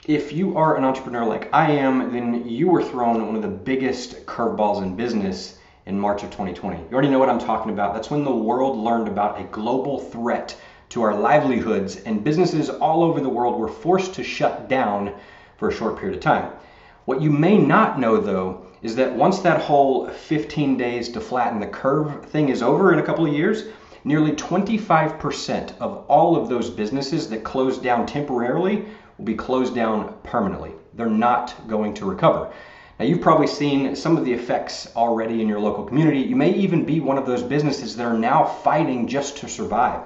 If you are an entrepreneur like I am, then you were thrown one of the biggest curveballs in business in March of 2020. You already know what I'm talking about. That's when the world learned about a global threat to our livelihoods, and businesses all over the world were forced to shut down for a short period of time. What you may not know, though, is that once that whole 15 days to flatten the curve thing is over in a couple of years, nearly 25% of all of those businesses that closed down temporarily will be closed down permanently. They're not going to recover. Now, you've probably seen some of the effects already in your local community. You may even be one of those businesses that are now fighting just to survive.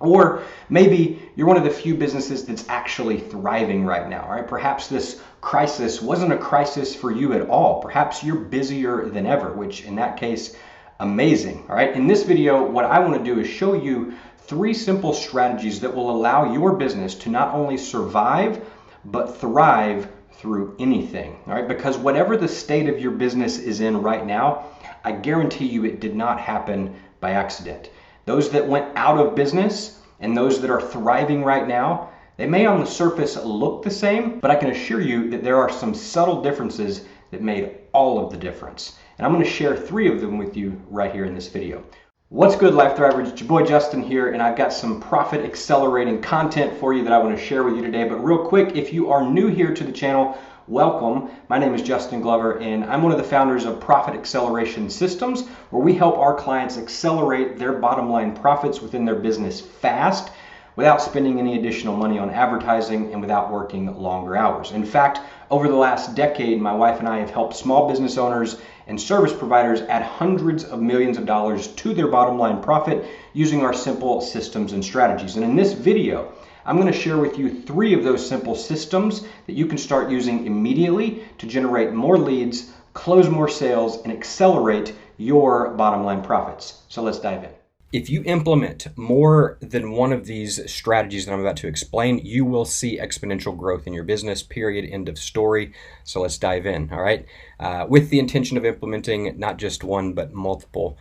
Or maybe you're one of the few businesses that's actually thriving right now, all right? Perhaps this crisis wasn't a crisis for you at all. Perhaps you're busier than ever, which in that case, amazing, all right? In this video, what I want to do is show you 3 simple strategies that will allow your business to not only survive, but thrive through anything, all right? Because whatever the state of your business is in right now, I guarantee you it did not happen by accident. Those that went out of business and those that are thriving right now, they may on the surface look the same, but I can assure you that there are some subtle differences that made all of the difference. And I'm going to share 3 of them with you right here in this video. What's good, Life Thrivers? It's your boy Justin here, and I've got some profit accelerating content for you that I want to share with you today. But real quick, if you are new here to the channel, welcome. My name is Justin Glover, and I'm one of the founders of Profit Acceleration Systems, where we help our clients accelerate their bottom line profits within their business fast, without spending any additional money on advertising and without working longer hours. In fact, over the last decade, my wife and I have helped small business owners and service providers add hundreds of millions of dollars to their bottom line profit using our simple systems and strategies. And in this video, I'm going to share with you 3 of those simple systems that you can start using immediately to generate more leads, close more sales, and accelerate your bottom line profits. So let's dive in. If you implement more than one of these strategies that I'm about to explain, you will see exponential growth in your business, period, end of story. So let's dive in, all right? With the intention of implementing not just one, but multiple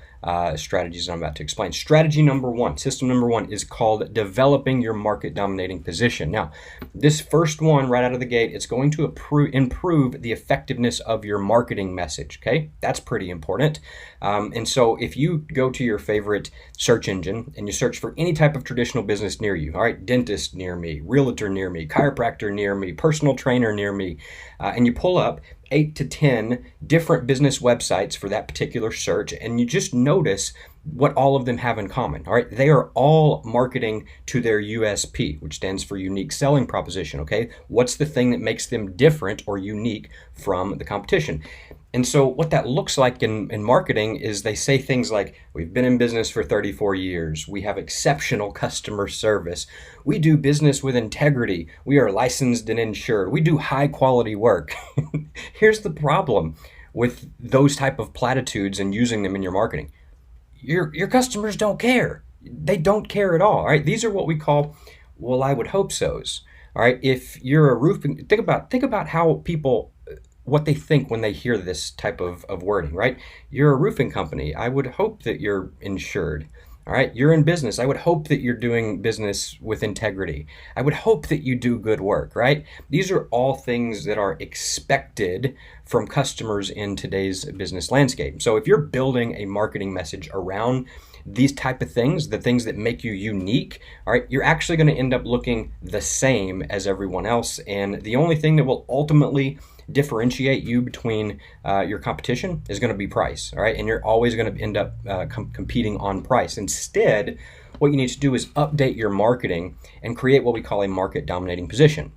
strategies that I'm about to explain. Strategy number 1, system number 1 is called developing your market dominating position. Now, this first one right out of the gate, it's going to improve the effectiveness of your marketing message, okay? That's pretty important. And so if you go to your favorite search engine and you search for any type of traditional business near you, all right, dentist near me, realtor near me, chiropractor near me, personal trainer near me, and you pull up 8 to 10 different business websites for that particular search, and you just notice what all of them have in common. All right, they are all marketing to their USP, which stands for unique selling proposition. Okay, what's the thing that makes them different or unique from the competition? And so what that looks like in marketing is they say things like, we've been in business for 34 years. We have exceptional customer service. We do business with integrity. We are licensed and insured. We do high quality work. Here's the problem with those type of platitudes and using them in your marketing. Your customers don't care. They don't care at all. All right. These are what we call, well, I would hope so's. All right. If you're a roofing, think about how people, what they think when they hear this type of wording, right? You're a roofing company. I would hope that you're insured. All right. You're in business. I would hope that you're doing business with integrity. I would hope that you do good work, right? These are all things that are expected from customers in today's business landscape. So if you're building a marketing message around these type of things, the things that make you unique, all right, you're actually going to end up looking the same as everyone else. And the only thing that will ultimately differentiate you between your competition is going to be price, all right? And you're always going to end up competing on price. Instead, what you need to do is update your marketing and create what we call a market dominating position.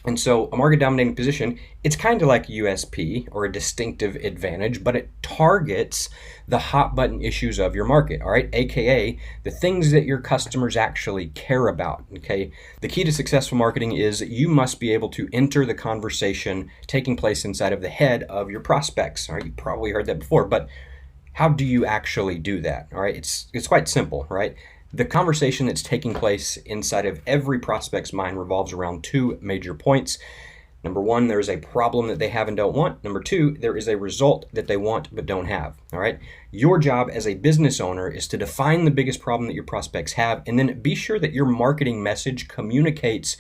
And so a market dominating position, it's kind of like USP or a distinctive advantage, but it targets the hot button issues of your market, all right? AKA the things that your customers actually care about, okay? The key to successful marketing is you must be able to enter the conversation taking place inside of the head of your prospects, all right? You probably heard that before, but how do you actually do that, all right? It's quite simple, right? The conversation that's taking place inside of every prospect's mind revolves around 2 major points. Number 1, there is a problem that they have and don't want. Number 2, there is a result that they want but don't have. All right. Your job as a business owner is to define the biggest problem that your prospects have, and then be sure that your marketing message communicates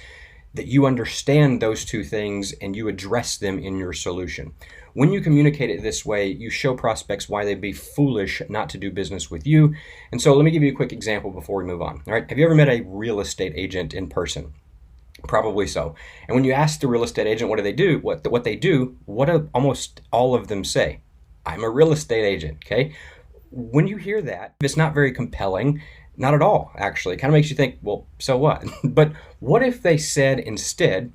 that you understand those two things and you address them in your solution. When you communicate it this way, you show prospects why they'd be foolish not to do business with you. And so let me give you a quick example before we move on. All right, have you ever met a real estate agent in person? Probably so. And when you ask the real estate agent what do they do, what do almost all of them say? I'm a real estate agent, okay? When you hear that, it's not very compelling, not at all, actually. It kind of makes you think, well, so what? But what if they said instead,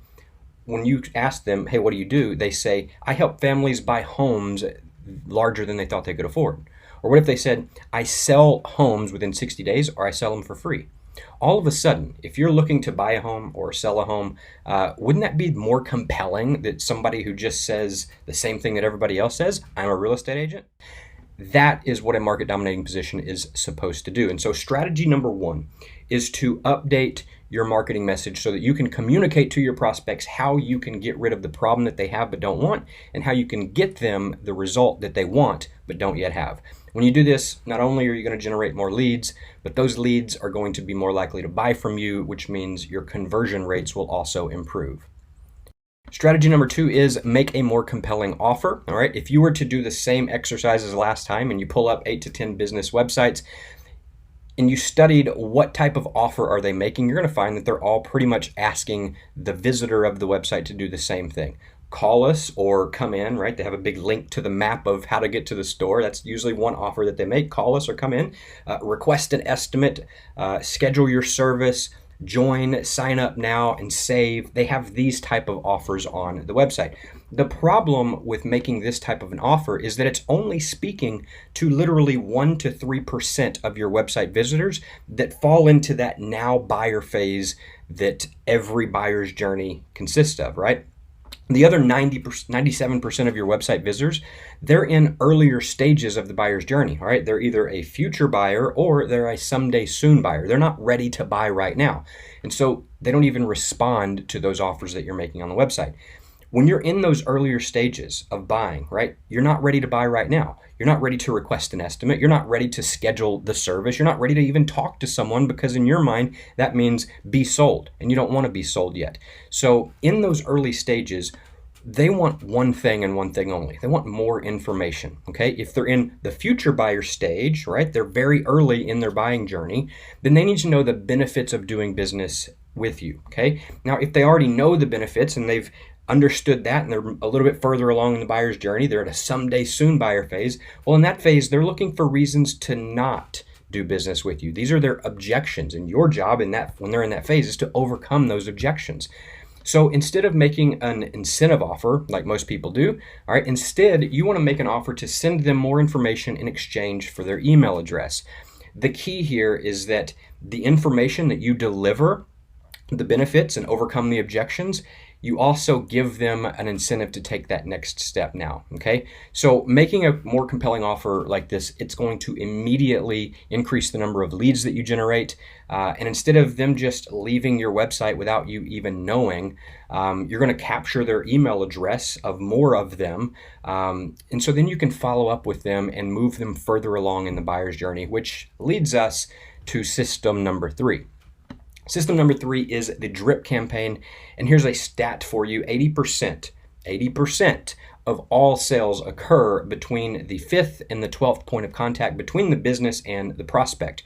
when you ask them, hey, what do you do? They say, I help families buy homes larger than they thought they could afford. Or what if they said, I sell homes within 60 days or I sell them for free? All of a sudden, if you're looking to buy a home or sell a home, wouldn't that be more compelling than somebody who just says the same thing that everybody else says? I'm a real estate agent. That is what a market dominating position is supposed to do. And so strategy number one is to update your marketing message so that you can communicate to your prospects how you can get rid of the problem that they have but don't want, and how you can get them the result that they want but don't yet have. When you do this, not only are you going to generate more leads, but those leads are going to be more likely to buy from you, which means your conversion rates will also improve. Strategy number two is make a more compelling offer. All right, if you were to do the same exercise as last time and you pull up 8 to 10 business websites and you studied what type of offer are they making, you're going to find that they're all pretty much asking the visitor of the website to do the same thing. Call us or come in, right? They have a big link to the map of how to get to the store. That's usually one offer that they make. Call us or come in, request an estimate, schedule your service, join, sign up now, and save. They have these type of offers on the website. The problem with making this type of an offer is that it's only speaking to literally 1 to 3% of your website visitors that fall into that now buyer phase that every buyer's journey consists of, right? The other 97% of your website visitors, they're in earlier stages of the buyer's journey, all right? They're either a future buyer or they're a someday soon buyer. They're not ready to buy right now. And so they don't even respond to those offers that you're making on the website. When you're in those earlier stages of buying, right, you're not ready to buy right now. You're not ready to request an estimate. You're not ready to schedule the service. You're not ready to even talk to someone because in your mind, that means be sold, and you don't want to be sold yet. So in those early stages, they want one thing and one thing only. They want more information, okay? If they're in the future buyer stage, right, they're very early in their buying journey, then they need to know the benefits of doing business with you, okay? Now, if they already know the benefits and they've understood that and they're a little bit further along in the buyer's journey, they're at a someday soon buyer phase, well, in that phase, they're looking for reasons to not do business with you. These are their objections, and your job in that, when they're in that phase, is to overcome those objections. So instead of making an incentive offer like most people do, all right, instead you want to make an offer to send them more information in exchange for their email address. The key here is that the information that you deliver, the benefits and overcome the objections, you also give them an incentive to take that next step now, okay? So making a more compelling offer like this, it's going to immediately increase the number of leads that you generate. And instead of them just leaving your website without you even knowing, you're gonna capture their email address of more of them. And so then you can follow up with them and move them further along in the buyer's journey, which leads us to system number 3. System number 3 is the drip campaign. And here's a stat for you. 80% of all sales occur between the 5th and the 12th point of contact between the business and the prospect.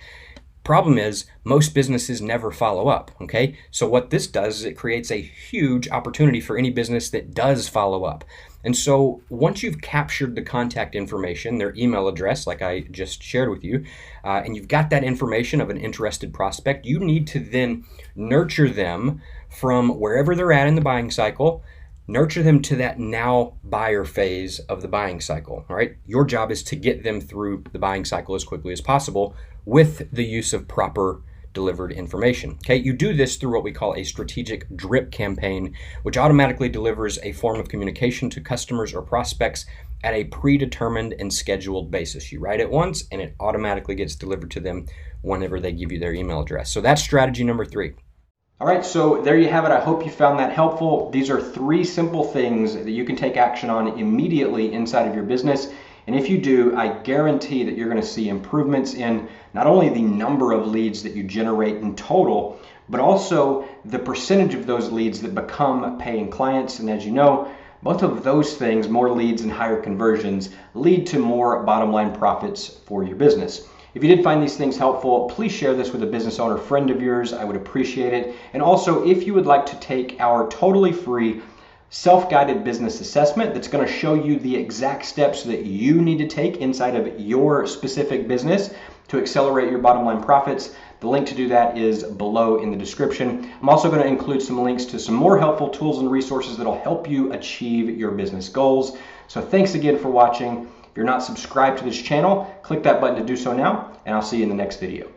Problem is, most businesses never follow up, okay? So what this does is it creates a huge opportunity for any business that does follow up. And so once you've captured the contact information, their email address, like I just shared with you, and you've got that information of an interested prospect, you need to then nurture them from wherever they're at in the buying cycle, nurture them to that now buyer phase of the buying cycle, all right? Your job is to get them through the buying cycle as quickly as possible with the use of proper delivered information. Okay, you do this through what we call a strategic drip campaign, which automatically delivers a form of communication to customers or prospects at a predetermined and scheduled basis. You write it once and it automatically gets delivered to them whenever they give you their email address. So that's strategy number 3. All right, so there you have it. I hope you found that helpful. These are 3 simple things that you can take action on immediately inside of your business. And if you do, I guarantee that you're going to see improvements in not only the number of leads that you generate in total, but also the percentage of those leads that become paying clients. And as you know, both of those things, more leads and higher conversions, lead to more bottom line profits for your business. If you did find these things helpful, please share this with a business owner friend of yours. I would appreciate it. And also, if you would like to take our totally free self-guided business assessment that's going to show you the exact steps that you need to take inside of your specific business to accelerate your bottom line profits, the link to do that is below in the description. I'm also going to include some links to some more helpful tools and resources that'll help you achieve your business goals. So thanks again for watching. If you're not subscribed to this channel, click that button to do so now, and I'll see you in the next video.